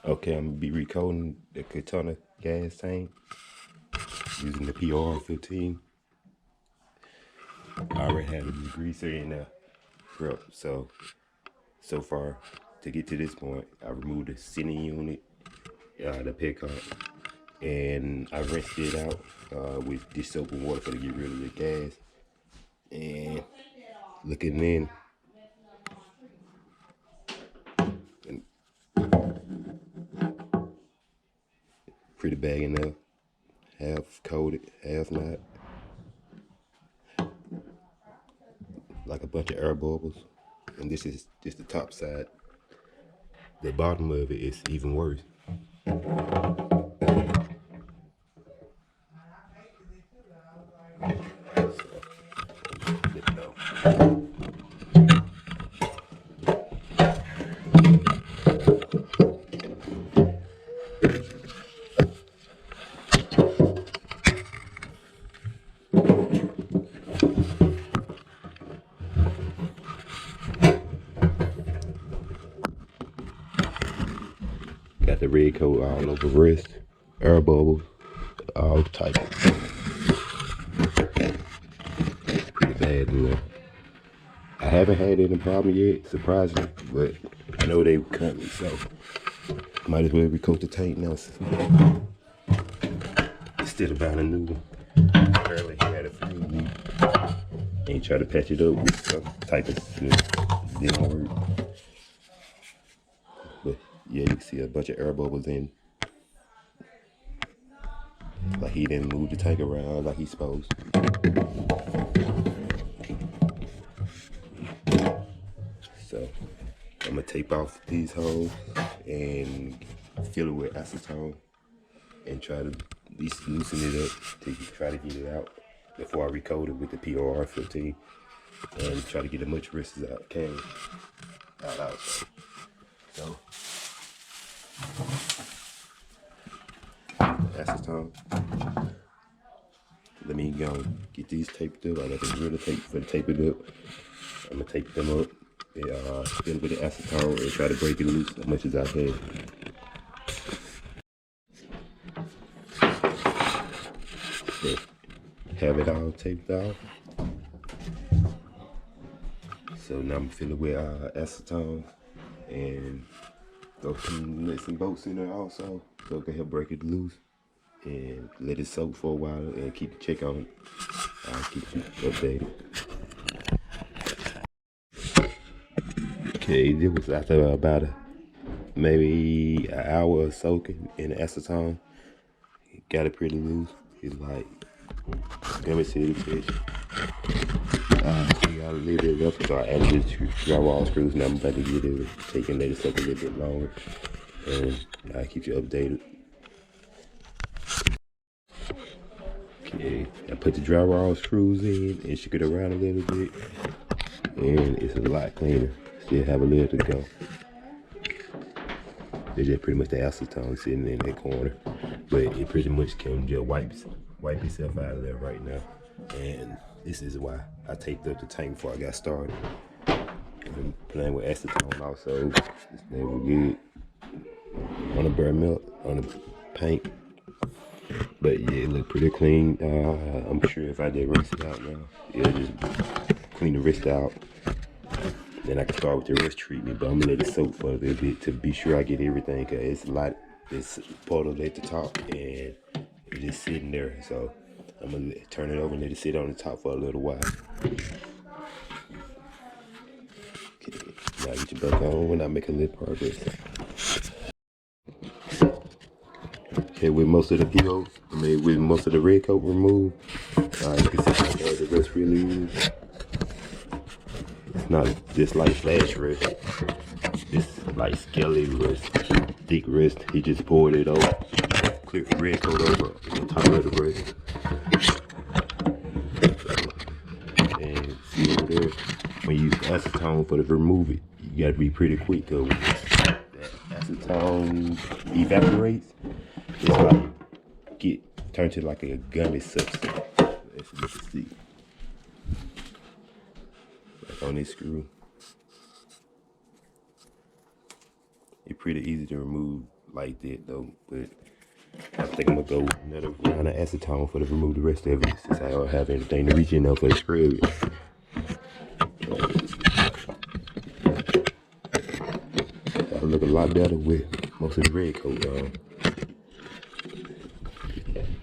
Okay, I'm gonna be recoding the Katana gas tank using the PR-15. I already have a degreaser in the prep, so far to get to this point, I removed the sending unit, the pickup, and I rinsed it out with dish soap and water to get rid of the gas. And looking in, and pretty bad enough, half coated, half not, like a bunch of air bubbles. And this is just the top side. The bottom of it is even worse. Got the red coat all over wrist, air bubbles, all type. Pretty bad in there. I haven't had any problem yet, surprisingly, but I know they cut me, so might as well recoat the tank now. Instead of buying a new one. Apparently he had a few leaks. And try to patch it up with some type of shit. Didn't work. But yeah, you can see a bunch of air bubbles in. Like he didn't move the tank around like he's supposed to. So I'm gonna tape off these holes and fill it with acetone and try to at least loosen it up to try to get it out before I recoat it with the PR-15 and try to get as much rust as I can out. So acetone. Let me go get these taped up. I got the real tape for the tape it up. I'm gonna tape them up and fill it with the acetone and try to break it loose as much as I can. Have it all taped off. So now I'm filling with acetone and throw some nuts and bolts in there also so it can help break it loose and let it soak for a while and keep a check on it. I'll keep you updated. Okay, this was after about maybe an hour of soaking in acetone. Got it pretty loose. It's like, let me see the fish. See, I leave it up, so I added the drywall screws. Now I'm about to get it taken, let it soak a little bit longer, and I'll keep you updated. Okay, I put the drywall screws in and shook it around a little bit, and it's a lot cleaner. Still have a little to go. It's just pretty much the acetone sitting in that corner, but it pretty much can just wipe itself out of there right now. And this is why I taped up the tank before I got started. I'm playing with acetone also. It's never good on the bare milk, on the paint. But yeah, it looked pretty clean. I'm sure if I did rinse it out now, it'll just clean the wrist out. Then I can start with the wrist treatment, but I'm gonna let it soak for a little bit to be sure I get everything, cause it's a lot, it's puddled at the top and it's just sitting there. So I'm gonna turn it over and let it sit on the top for a little while. Okay, now get your back on when I make a little progress. Okay, with most of the PO, with most of the red coat removed, you can see the rest really is. It's not just like flash rust. It's like scaly rust, thick rust. He just poured it over, cleared the red coat over on top of the rust. And see over there, when you use acetone for to remove it, you gotta be pretty quick, cause when that acetone evaporates, it's like turn to like a gummy substance. Let's look and see. Like on this screw, it's pretty easy to remove like that though, but I think I'm gonna go another round of acetone for to remove the rest of it since I don't have anything to reach in there for the scrub it. That'll look a lot better with most of the red coat on.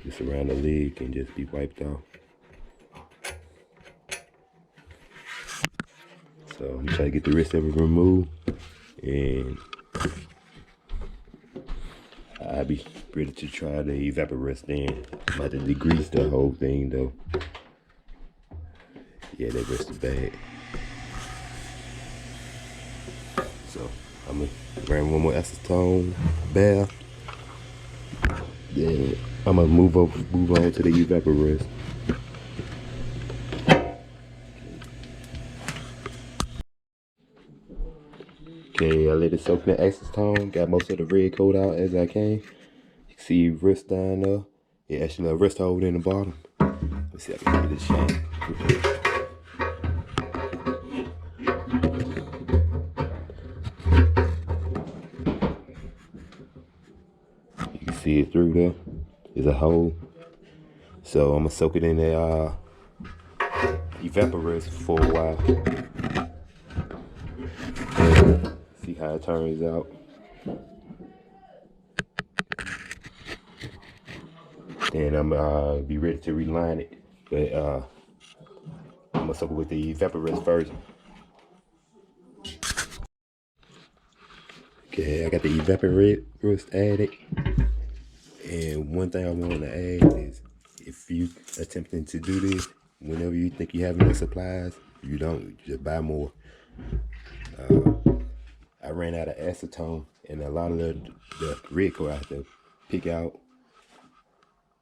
Just around the leg can just be wiped off. So I'm trying to get the rest of it removed, and I'll be ready to try the evaporate then. I'm about to degrease the whole thing though. Yeah, that rest is bad. So I'm gonna run one more acetone bath. Then I'm gonna move on to the evaporate. Okay, I let it soak in the acetone. Got most of the red coat out as I can. You can see rust down there. It actually a rust hole in the bottom. Let's see if I can get this shot. You can see it through there. There's a hole. So I'm gonna soak it in the evaporate for a while. And see how it turns out. Then I'm gonna be ready to reline it. But I'm gonna soak it with the evaporate first. Okay, I got the evaporate added. And one thing I want to add is if you attempting to do this, whenever you think you have enough supplies, you don't, just buy more. I ran out of acetone, and a lot of the red coat I had to pick out.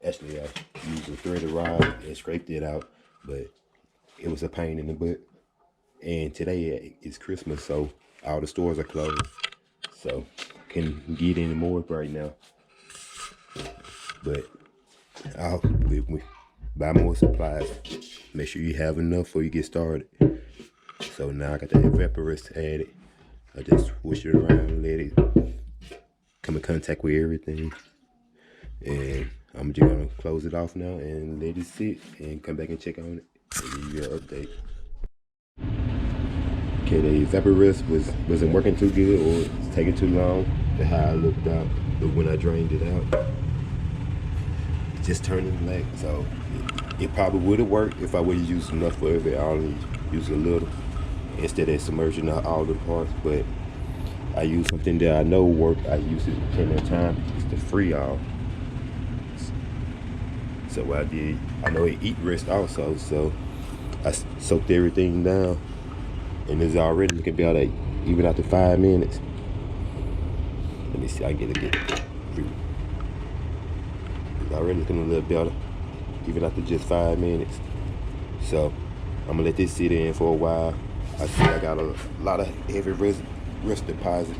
Actually, I used a threaded rod and scraped it out, but it was a pain in the butt. And today is Christmas, so all the stores are closed, so I can't get any more right now. But I'll buy more supplies. Make sure you have enough before you get started. So now I got the evaporate added. I just switch it around and let it come in contact with everything. And I'm just gonna close it off now and let it sit and come back and check on it and give you an update. Okay, the evaporate wasn't working too good, or it's taking too long. That's how I looked out. But when I drained it out, it just turning black. So it probably would have worked if I would have used enough of it. I only used a little instead of submerging all the parts. But I used something that I know worked. I used it plenty of time. It's the Freon. So what I did, I know it eat rest also, so I soaked everything down, and it's already looking better even after 5 minutes. Let me see, I can get it. It's already looking a little better, even after just 5 minutes. So I'm gonna let this sit in for a while. I see I got a lot of heavy rust deposit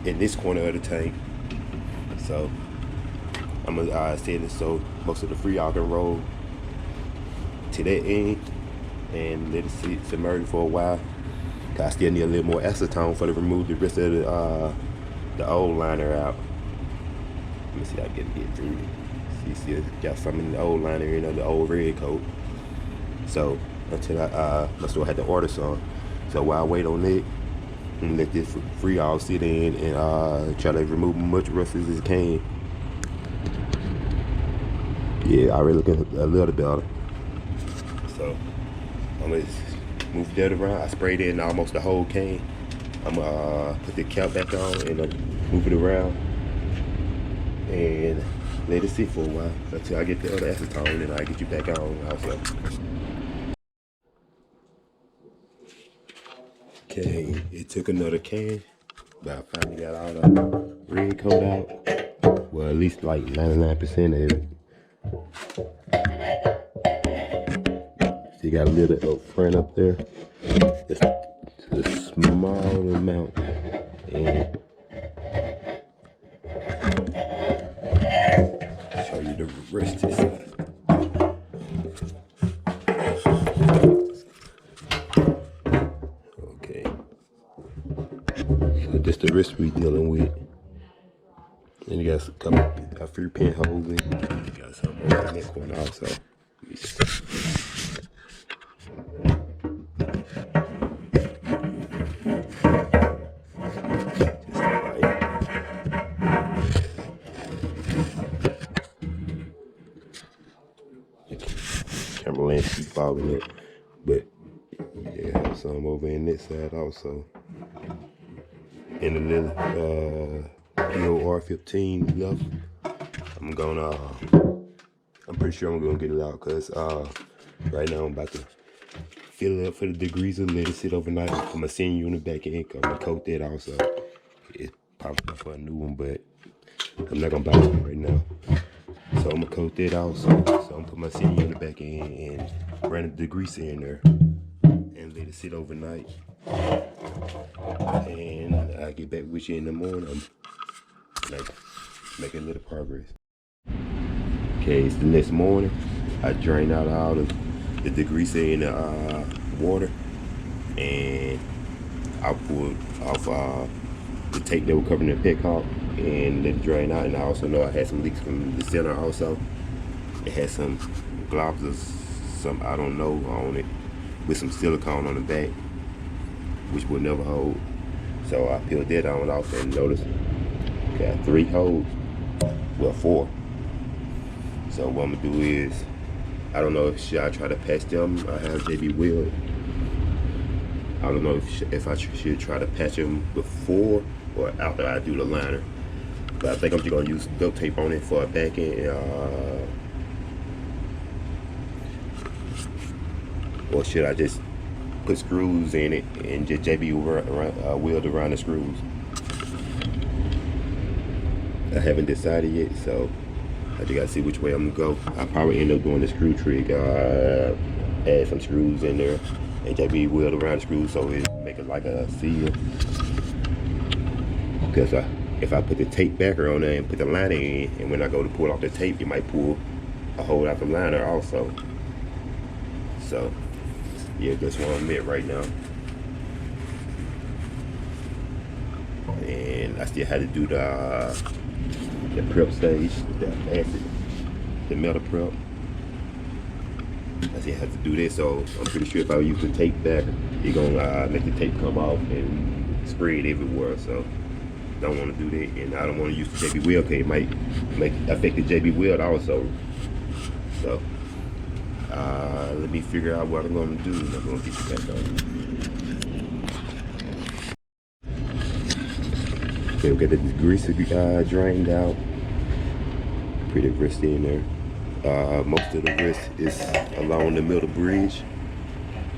in this corner of the tank. So I'm gonna set it so most of the Freon can roll to that end and let it sit submerged for a while. I still need a little more acetone for to remove the rest of the old liner out. Let me see if I can get through it. See, got some in the old liner, you know, the old red coat. So until my store had to order some. So while I wait on it, and let this Freon sit in and try to remove as much rust as it can. Yeah, I really looking a little better. So I'm gonna move that around. I sprayed in almost the whole can. I'm gonna put the cap back on and move it around and let it sit for a while until I get the other acetone, and I get you back on also. Okay, it took another can, but I finally got all the red coat out. Well, at least like 99% of it. You got a little up front up there, just a small amount, and show you the rest of it. Okay, so this the rest we dealing with. And you got a few pinholes in it. You got some over in that corner also. Camera lens keep fogging it, but yeah, some over in this side also. In the little POR 15 left. I'm pretty sure I'm gonna get it out because right now I'm about to fill it up for the degreaser, let it sit overnight. I'm gonna send unit back in. I'm gonna coat that also. It's probably for a new one, but I'm not gonna buy one right now. So I'm gonna coat that also. So I'm gonna put my send unit back in and run the degreaser in there and let it sit overnight. And I'll get back with you in the morning. I'm making a little progress. Okay, it's the next morning. I drained out all the degreaser in the water, and I pulled off the tape that was covering the petcock and let it drain out. And I also know I had some leaks from the center also. It had some globs or some, I don't know, on it with some silicone on the back, which would never hold. So I peeled that on off and noticed got 3 holes, well 4. So what I'm gonna do is, I don't know if should I try to patch them. I have JB Weld. I don't know if I should try to patch them before or after I do the liner. But I think I'm just gonna use duct tape on it for a back end. Or should I just put screws in it and just JB weld around the screws? I haven't decided yet, so I just gotta see which way I'm gonna go. I'll probably end up doing the screw trick. Add some screws in there and JB weld around the screws so it make it like a seal. Because if I put the tape backer on there and put the liner in, and when I go to pull off the tape, it might pull a hole out the liner also. So yeah, that's where I'm at right now. And I still had to do the prep stage, the acid, the metal prep. I still have to do this, so I'm pretty sure if I use the tape backer, it's gonna make the tape come off and spray it everywhere. So don't want to do that, and I don't want to use the JB Weld because it might affect the JB Weld also. So let me figure out what I'm gonna do, and I'm gonna get you back on. Okay, we got the grease drained out. Pretty rusty in there. Most of the rest is along the middle bridge.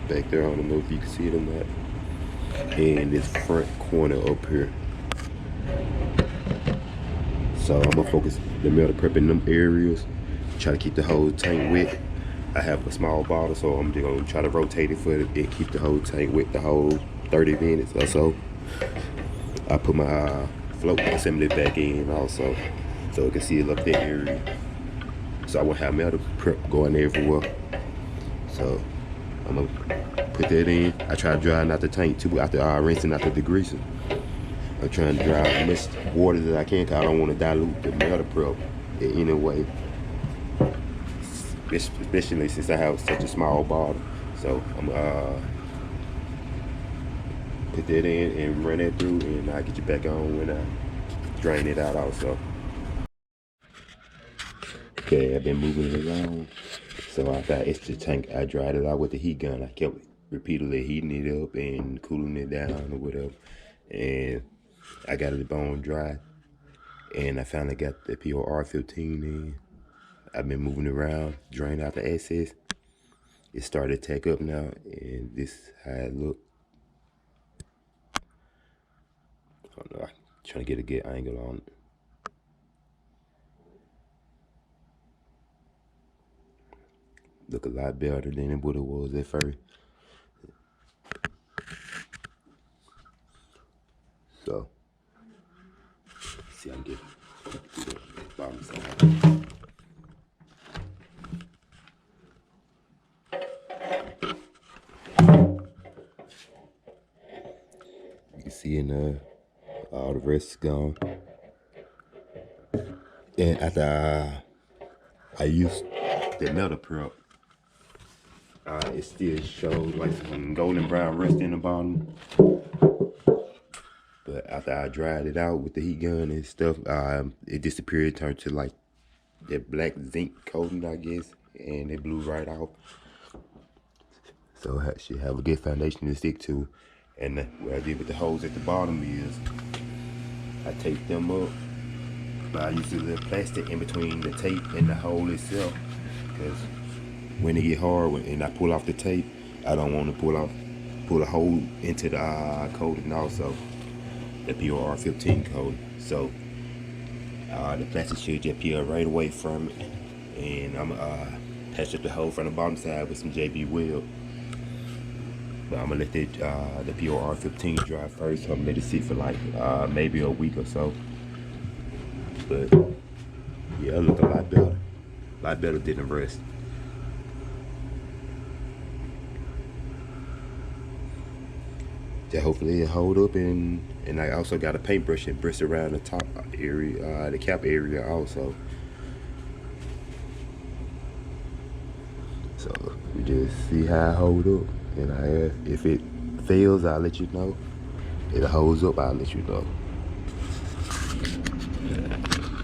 Back there, I don't know if you can see it or not. And this front corner up here. So I'm gonna focus the metal prep in them areas. Try to keep the whole tank wet. I have a small bottle, so I'm just gonna try to rotate it for it and keep the whole tank wet the whole 30 minutes or so. I put my float assembly back in also, so it can seal up that area. So I won't have metal prep going everywhere. So I'm gonna put that in. I try to dry out the tank too after rinsing out the degreaser. I'm trying to dry as much water as I can because I don't want to dilute the metal prep in any way. Especially since I have such a small bottle. So I'm put that in and run that through, and I'll get you back on when I drain it out also. Okay, I've been moving it around. So after I extra tank, I dried it out with the heat gun. I kept repeatedly heating it up and cooling it down or whatever. And I got it bone dry. And I finally got the POR 15 in. I've been moving around, drain out the excess. It started to take up now, and this is how it look. I don't know, I'm trying to get a good angle on it. Look a lot better than what it was at first. So, see, I can get to the bottom side. You can see in all the rest is gone. And after I used the metal prep, it still shows like some golden brown rust in the bottom. But after I dried it out with the heat gun and stuff, it disappeared, turned to like that black zinc coating, I guess, and it blew right off. So I should have a good foundation to stick to. And what I did with the holes at the bottom is I taped them up, but I used a little plastic in between the tape and the hole itself, because when it get hard and I pull off the tape, I don't want to pull a hole into the coating also, the POR 15 coating. So the plastic should just peel right away from it, and I'm patch up the hole from the bottom side with some JB weld. But I'm gonna let the POR 15 dry first. So I'm gonna let it sit for like maybe a week or so. But yeah, it look a lot better than the rest. Just hopefully it hold up, and I also got a paintbrush and brush around the top area, the cap area also. So we just see how it hold up, and if it fails, I'll let you know. If it holds up, I'll let you know.